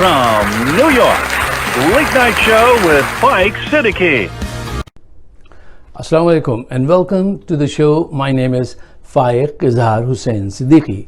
from New York, Late Night Show with Mike Siddiqui. Assalamu alaikum and welcome to the show. My name is Faiq Izhar Hussain Siddiqui.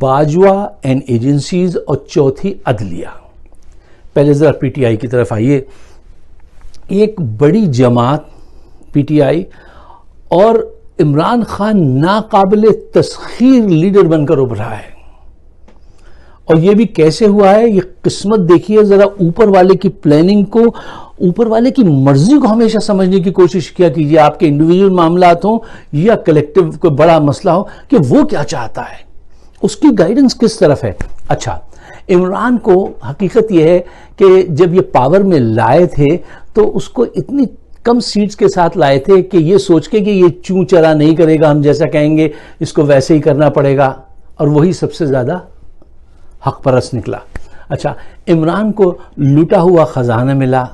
Bajwa and agencies اور چوتھی عدلیہ. پہلے ذرا P T I کی طرف آئیے. ایک بڑی جماعت پی ٹی آئی اور عمران خان ناقابل تسخیر لیڈر بن کر ابھرا ہے. اور یہ بھی کیسے ہوا ہے؟ یہ قسمت دیکھیے ذرا. اوپر والے کی پلاننگ کو، اوپر والے کی مرضی کو ہمیشہ سمجھنے کی کوشش کیا کیجیے. آپ کے انڈیویجول معاملات ہوں یا کلیکٹیو کوئی بڑا مسئلہ ہو، کہ وہ کیا چاہتا ہے، اس کی گائیڈنس کس طرف ہے. اچھا، عمران کو حقیقت یہ ہے کہ جب یہ پاور میں لائے تھے تو اس کو اتنی کم سیٹس کے ساتھ لائے تھے کہ یہ سوچ کے کہ یہ چوں چرا نہیں کرے گا، ہم جیسا کہیں گے اس کو ویسے ہی کرنا پڑے گا، اور وہی سب سے زیادہ حق پرست نکلا. اچھا، عمران کو لوٹا ہوا خزانہ ملا،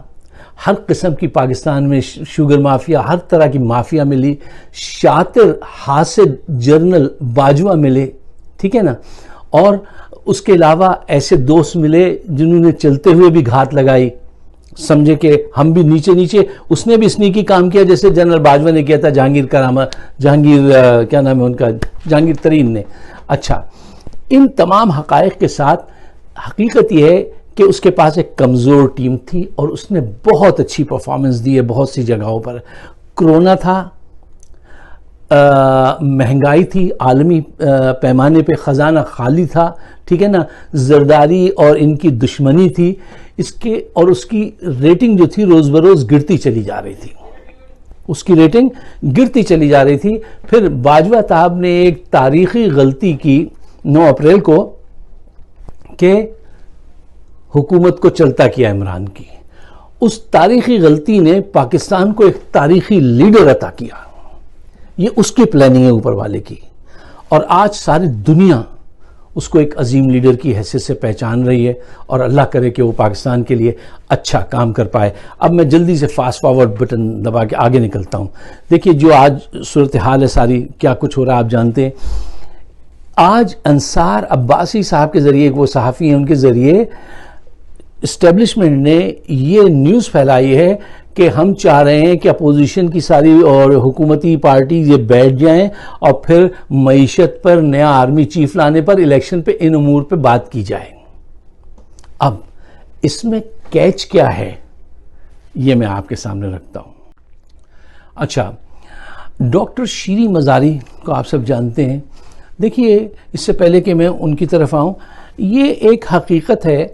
ہر قسم کی پاکستان میں شوگر مافیا، ہر طرح کی مافیا ملی، شاطر حاسد جرنل باجوہ ملے، ٹھیک ہے نا، اور اس کے علاوہ ایسے دوست ملے جنہوں نے چلتے ہوئے بھی گھات لگائی، سمجھے کہ ہم بھی نیچے نیچے. اس نے بھی اسنیکی کام کیا جیسے جنرل باجوہ نے کیا تھا کیا نام ہے ان کا، جہانگیر ترین نے. اچھا، ان تمام حقائق کے ساتھ حقیقت یہ ہے کہ اس کے پاس ایک کمزور ٹیم تھی اور اس نے بہت اچھی پرفارمنس دی ہے بہت سی جگہوں پر. کرونا تھا، مہنگائی تھی عالمی پیمانے پہ، خزانہ خالی تھا، ٹھیک ہے نا، زرداری اور ان کی دشمنی تھی اس کے، اور اس کی ریٹنگ جو تھی روز بروز گرتی چلی جا رہی تھی، اس کی ریٹنگ گرتی چلی جا رہی تھی. پھر باجوہ صاحب نے ایک تاریخی غلطی کی 9 اپریل کو کہ حکومت کو چلتا کیا عمران کی. اس تاریخی غلطی نے پاکستان کو ایک تاریخی لیڈر عطا کیا. یہ اس کی پلاننگ ہے اوپر والے کی، اور آج ساری دنیا اس کو ایک عظیم لیڈر کی حیثیت سے پہچان رہی ہے، اور اللہ کرے کہ وہ پاکستان کے لیے اچھا کام کر پائے. اب میں جلدی سے فاسٹ فارورڈ بٹن دبا کے آگے نکلتا ہوں. دیکھیے جو آج صورتحال ہے ساری، کیا کچھ ہو رہا ہے آپ جانتے ہیں. آج انصار عباسی صاحب کے ذریعے، وہ صحافی ہیں، ان کے ذریعے اسٹیبلشمنٹ نے یہ نیوز پھیلائی ہے کہ ہم چاہ رہے ہیں کہ اپوزیشن کی ساری اور حکومتی پارٹیز یہ بیٹھ جائیں اور پھر معیشت پر، نیا آرمی چیف لانے پر، الیکشن پہ، ان امور پہ بات کی جائے. اب اس میں کیچ کیا ہے یہ میں آپ کے سامنے رکھتا ہوں. اچھا، ڈاکٹر شیریں مزاری کو آپ سب جانتے ہیں. دیکھیے، اس سے پہلے کہ میں ان کی طرف آؤں، یہ ایک حقیقت ہے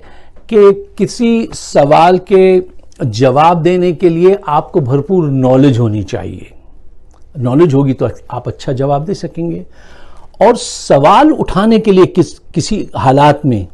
کہ کسی سوال کے جواب دینے کے لیے آپ کو بھرپور نالج ہونی چاہیے. نالج ہوگی تو آپ اچھا جواب دے سکیں گے. اور سوال اٹھانے کے لیے کسی حالات میں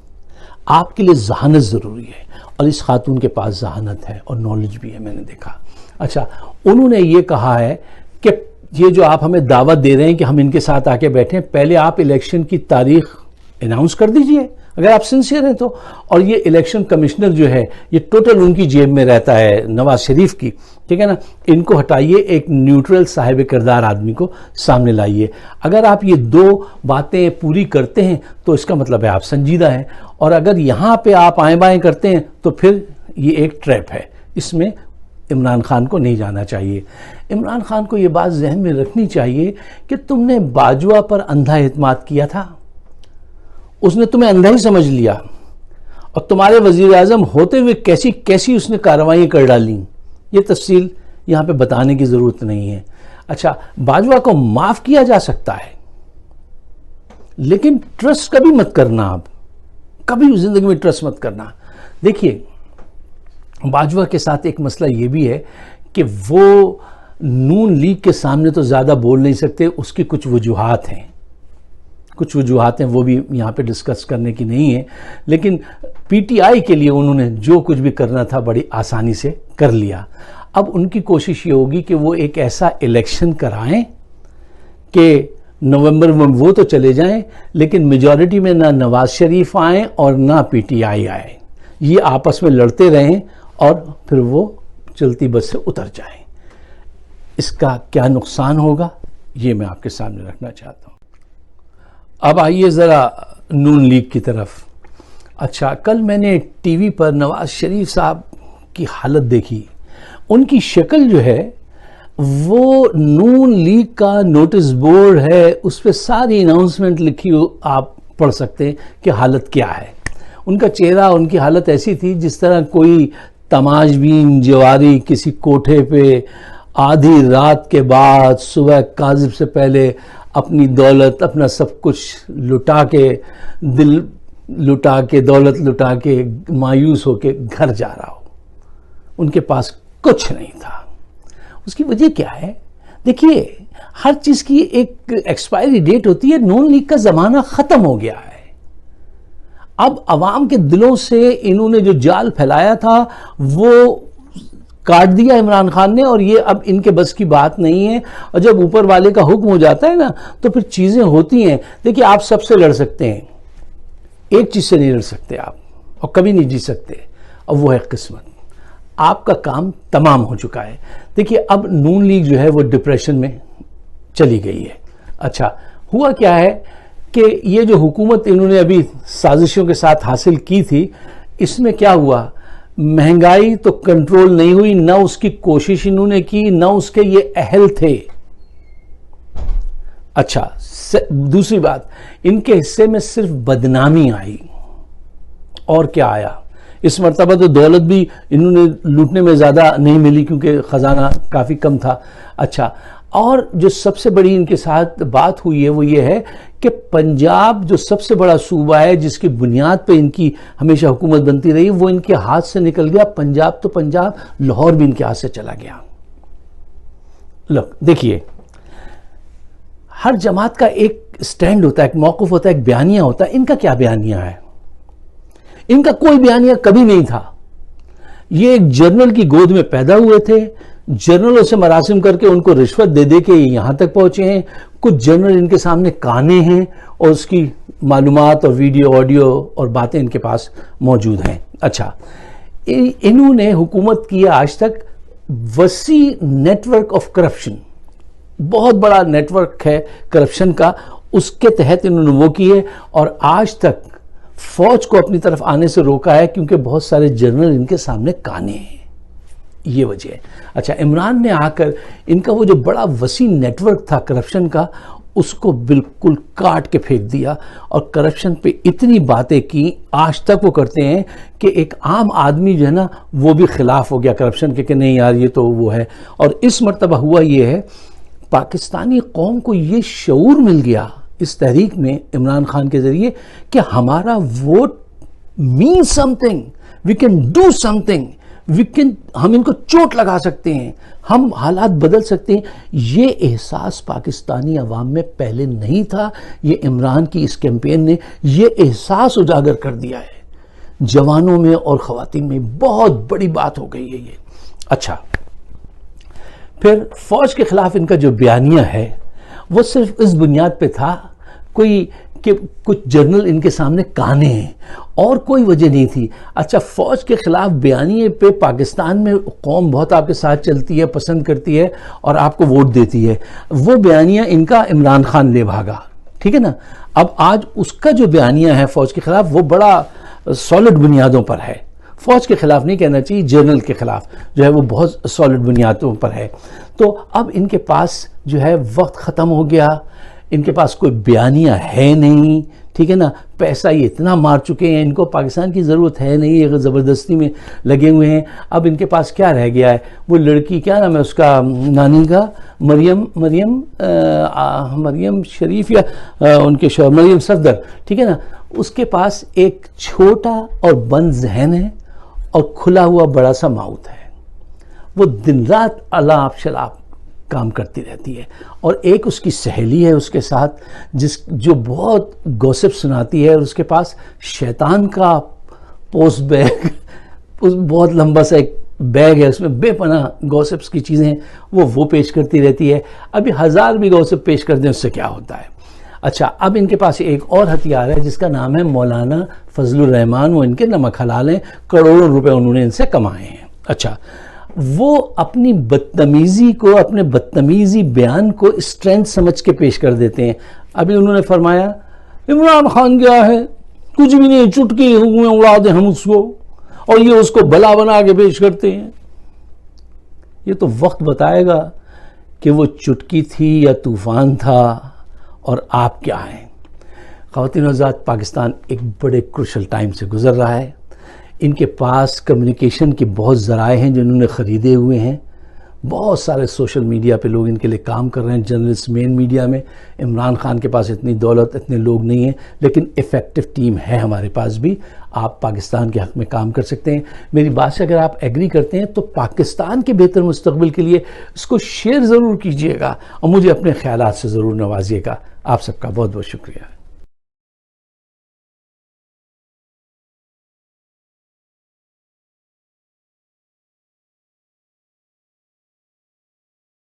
آپ کے لیے ذہانت ضروری ہے، اور اس خاتون کے پاس ذہانت ہے اور نالج بھی ہے، میں نے دیکھا. اچھا، انہوں نے یہ کہا ہے کہ یہ جو آپ ہمیں دعوت دے رہے ہیں کہ ہم ان کے ساتھ آ کے بیٹھیں، پہلے آپ الیکشن کی تاریخ اناؤنس کر دیجئے اگر آپ سنسیئر ہیں تو. اور یہ الیکشن کمشنر جو ہے یہ ٹوٹل ان کی جیب میں رہتا ہے، نواز شریف کی، ٹھیک ہے نا. ان کو ہٹائیے، ایک نیوٹرل صاحب کردار آدمی کو سامنے لائیے. اگر آپ یہ 2 باتیں پوری کرتے ہیں تو اس کا مطلب ہے آپ سنجیدہ ہیں، اور اگر یہاں پہ آپ آئیں بائیں کرتے ہیں تو پھر یہ ایک ٹریپ ہے. اس میں عمران خان کو نہیں جانا چاہیے. عمران خان کو یہ بات ذہن میں رکھنی چاہیے کہ تم نے باجوہ پر اندھا اعتماد کیا تھا، اس نے تمہیں اندھا ہی سمجھ لیا، اور تمہارے وزیر اعظم ہوتے ہوئے کیسی اس نے کارروائیاں کر ڈالیں. یہ تفصیل یہاں پہ بتانے کی ضرورت نہیں ہے. اچھا، باجوہ کو معاف کیا جا سکتا ہے، لیکن ٹرسٹ کبھی مت کرنا. آپ کبھی زندگی میں ٹرسٹ مت کرنا. دیکھیے، باجوہ کے ساتھ ایک مسئلہ یہ بھی ہے کہ وہ نون لیگ کے سامنے تو زیادہ بول نہیں سکتے. اس کی کچھ وجوہات ہیں، وہ بھی یہاں پہ ڈسکس کرنے کی نہیں ہے. لیکن پی ٹی آئی کے لیے انہوں نے جو کچھ بھی کرنا تھا بڑی آسانی سے کر لیا. اب ان کی کوشش یہ ہوگی کہ وہ ایک ایسا الیکشن کرائیں کہ نومبر میں وہ تو چلے جائیں، لیکن میجورٹی میں نہ نواز شریف آئیں اور نہ پی ٹی آئی آئے. یہ آپس میں لڑتے رہیں اور پھر وہ چلتی بس سے اتر جائیں. اس کا کیا نقصان ہوگا یہ میں آپ کے سامنے رکھنا چاہتا ہوں. اب آئیے ذرا نون لیگ کی طرف. اچھا، کل میں نے ٹی وی پر نواز شریف صاحب کی حالت دیکھی. ان کی شکل جو ہے وہ نون لیگ کا نوٹس بورڈ ہے، اس پہ ساری اناؤنسمنٹ لکھی آپ پڑھ سکتے ہیں کہ حالت کیا ہے. ان کا چہرہ، ان کی حالت ایسی تھی جس طرح کوئی تماش بین جواری کسی کوٹھے پہ آدھی رات کے بعد صبح کاذب سے پہلے اپنی دولت، اپنا سب کچھ لٹا کے، دل لٹا کے، دولت لٹا کے، مایوس ہو کے گھر جا رہا ہو. ان کے پاس کچھ نہیں تھا. اس کی وجہ کیا ہے؟ دیکھیے، ہر چیز کی ایک ایکسپائری ڈیٹ ہوتی ہے. نون لیگ کا زمانہ ختم ہو گیا ہے. اب عوام کے دلوں سے انہوں نے جو جال پھیلایا تھا وہ کاٹ دیا عمران خان نے، اور یہ اب ان کے بس کی بات نہیں ہے. اور جب اوپر والے کا حکم ہو جاتا ہے نا تو پھر چیزیں ہوتی ہیں. دیکھیے، آپ سب سے لڑ سکتے ہیں، ایک چیز سے نہیں لڑ سکتے آپ، اور کبھی نہیں جیت سکتے، اور وہ ہے قسمت. آپ کا کام تمام ہو چکا ہے. دیکھیے، اب نون لیگ جو ہے وہ ڈپریشن میں چلی گئی ہے. اچھا، ہوا کیا ہے کہ یہ جو حکومت انہوں نے ابھی سازشوں کے ساتھ حاصل کی تھی، اس میں کیا ہوا؟ مہنگائی تو کنٹرول نہیں ہوئی، نہ اس کی کوشش انہوں نے کی، نہ اس کے یہ اہل تھے. اچھا، دوسری بات، ان کے حصے میں صرف بدنامی آئی. اور کیا آیا؟ اس مرتبہ تو دولت بھی انہوں نے لوٹنے میں زیادہ نہیں ملی کیونکہ خزانہ کافی کم تھا. اچھا، اور جو سب سے بڑی ان کے ساتھ بات ہوئی ہے وہ یہ ہے کہ پنجاب جو سب سے بڑا صوبہ ہے، جس کی بنیاد پہ ان کی ہمیشہ حکومت بنتی رہی، وہ ان کے ہاتھ سے نکل گیا. پنجاب تو پنجاب، لاہور بھی ان کے ہاتھ سے چلا گیا. دیکھیے، ہر جماعت کا ایک سٹینڈ ہوتا ہے، ایک موقف ہوتا ہے، ایک بیانیہ ہوتا ہے. ان کا کیا بیانیہ ہے؟ ان کا کوئی بیانیہ کبھی نہیں تھا. یہ ایک جنرل کی گود میں پیدا ہوئے تھے. جنرلوں سے مراسم کر کے ان کو رشوت دے دے کے یہاں تک پہنچے ہیں. کچھ جنرل ان کے سامنے کانے ہیں اور اس کی معلومات اور ویڈیو، آڈیو اور باتیں ان کے پاس موجود ہیں. اچھا، انہوں نے حکومت کی آج تک وسیع نیٹ ورک آف کرپشن، بہت بڑا نیٹ ورک ہے کرپشن کا، اس کے تحت انہوں نے وہ کیے، اور آج تک فوج کو اپنی طرف آنے سے روکا ہے کیونکہ بہت سارے جنرل ان کے سامنے کانے ہیں. یہ وجہ ہے. اچھا، عمران نے آ کر ان کا وہ جو بڑا وسیع نیٹ ورک تھا کرپشن کا، اس کو بالکل کاٹ کے پھینک دیا، اور کرپشن پہ اتنی باتیں کی، آج تک وہ کرتے ہیں کہ ایک عام آدمی جو ہے نا وہ بھی خلاف ہو گیا کرپشن کے کہ نہیں یار یہ تو وہ ہے. اور اس مرتبہ ہوا یہ ہے، پاکستانی قوم کو یہ شعور مل گیا اس تحریک میں عمران خان کے ذریعے کہ ہمارا ووٹ مین سم تھنگ، وی کین ڈو سم تھنگ، ہم ان کو چوٹ لگا سکتے ہیں، ہم حالات بدل سکتے ہیں. یہ احساس پاکستانی عوام میں پہلے نہیں تھا. یہ عمران کی اس کیمپین نے یہ احساس اجاگر کر دیا ہے جوانوں میں اور خواتین میں. بہت بڑی بات ہو گئی ہے یہ. اچھا، پھر فوج کے خلاف ان کا جو بیانیہ ہے وہ صرف اس بنیاد پہ تھا کہ کچھ جنرل ان کے سامنے کانے ہیں، اور کوئی وجہ نہیں تھی. اچھا، فوج کے خلاف بیانیے پہ پاکستان میں قوم بہت آپ کے ساتھ چلتی ہے، پسند کرتی ہے اور آپ کو ووٹ دیتی ہے. وہ بیانیہ ان کا عمران خان لے بھاگا، ٹھیک ہے نا. اب آج اس کا جو بیانیہ ہے فوج کے خلاف وہ بڑا سالڈ بنیادوں پر ہے. فوج کے خلاف نہیں کہنا چاہیے، جنرل کے خلاف جو ہے وہ بہت سالڈ بنیادوں پر ہے. تو اب ان کے پاس جو ہے وقت ختم ہو گیا، ان کے پاس کوئی بیانیہ ہے نہیں، ٹھیک ہے نا. پیسہ یہ اتنا مار چکے ہیں، ان کو پاکستان کی ضرورت ہے نہیں، یہ زبردستی میں لگے ہوئے ہیں. اب ان کے پاس کیا رہ گیا ہے؟ وہ لڑکی، کیا نام ہے اس کا، نانی کا، مریم شریف، یا ان کے شوہر مریم صفدر، ٹھیک ہے نا. اس کے پاس ایک چھوٹا اور بند ذہن ہے اور کھلا ہوا بڑا سا ماؤتھ ہے. وہ دن رات الاپ شلاپ کام کرتی رہتی ہے. اور ایک اس کی سہیلی ہے اس کے ساتھ جو بہت گوسپ سناتی ہے، اور اس کے پاس شیطان کا پوسٹ بیگ، بہت لمبا سا ایک بیگ ہے، اس میں بے پناہ گوسپس کی چیزیں ہیں، وہ پیش کرتی رہتی ہے. ابھی 1000 بھی گوسپ پیش کر دیں اس سے کیا ہوتا ہے. اچھا، اب ان کے پاس ایک اور ہتھیار ہے جس کا نام ہے مولانا فضل الرحمان. وہ ان کے نمک حلال ہیں، کروڑوں روپے انہوں نے ان سے کمائے ہیں. اچھا، وہ اپنی بدتمیزی کو، اپنے بدتمیزی بیان کو اسٹرینتھ سمجھ کے پیش کر دیتے ہیں. ابھی انہوں نے فرمایا عمران خان کیا ہے، کچھ بھی نہیں، چٹکی ہوئے اڑا دیں ہم اس کو، اور یہ اس کو بلا بنا کے پیش کرتے ہیں. یہ تو وقت بتائے گا کہ وہ چٹکی تھی یا طوفان تھا اور آپ کیا ہیں. خواتین و حضرات، پاکستان ایک بڑے کرشل ٹائم سے گزر رہا ہے. ان کے پاس کمیونیکیشن کے بہت ذرائع ہیں جو انہوں نے خریدے ہوئے ہیں. بہت سارے سوشل میڈیا پہ لوگ ان کے لیے کام کر رہے ہیں. جرنلسٹ مین میڈیا میں عمران خان کے پاس اتنی دولت، اتنے لوگ نہیں ہیں، لیکن افیکٹو ٹیم ہے ہمارے پاس بھی. آپ پاکستان کے حق میں کام کر سکتے ہیں. میری بات سے اگر آپ ایگری کرتے ہیں تو پاکستان کے بہتر مستقبل کے لیے اس کو شیئر ضرور کیجئے گا اور مجھے اپنے خیالات سے ضرور نوازیے گا. آپ سب کا بہت بہت شکریہ.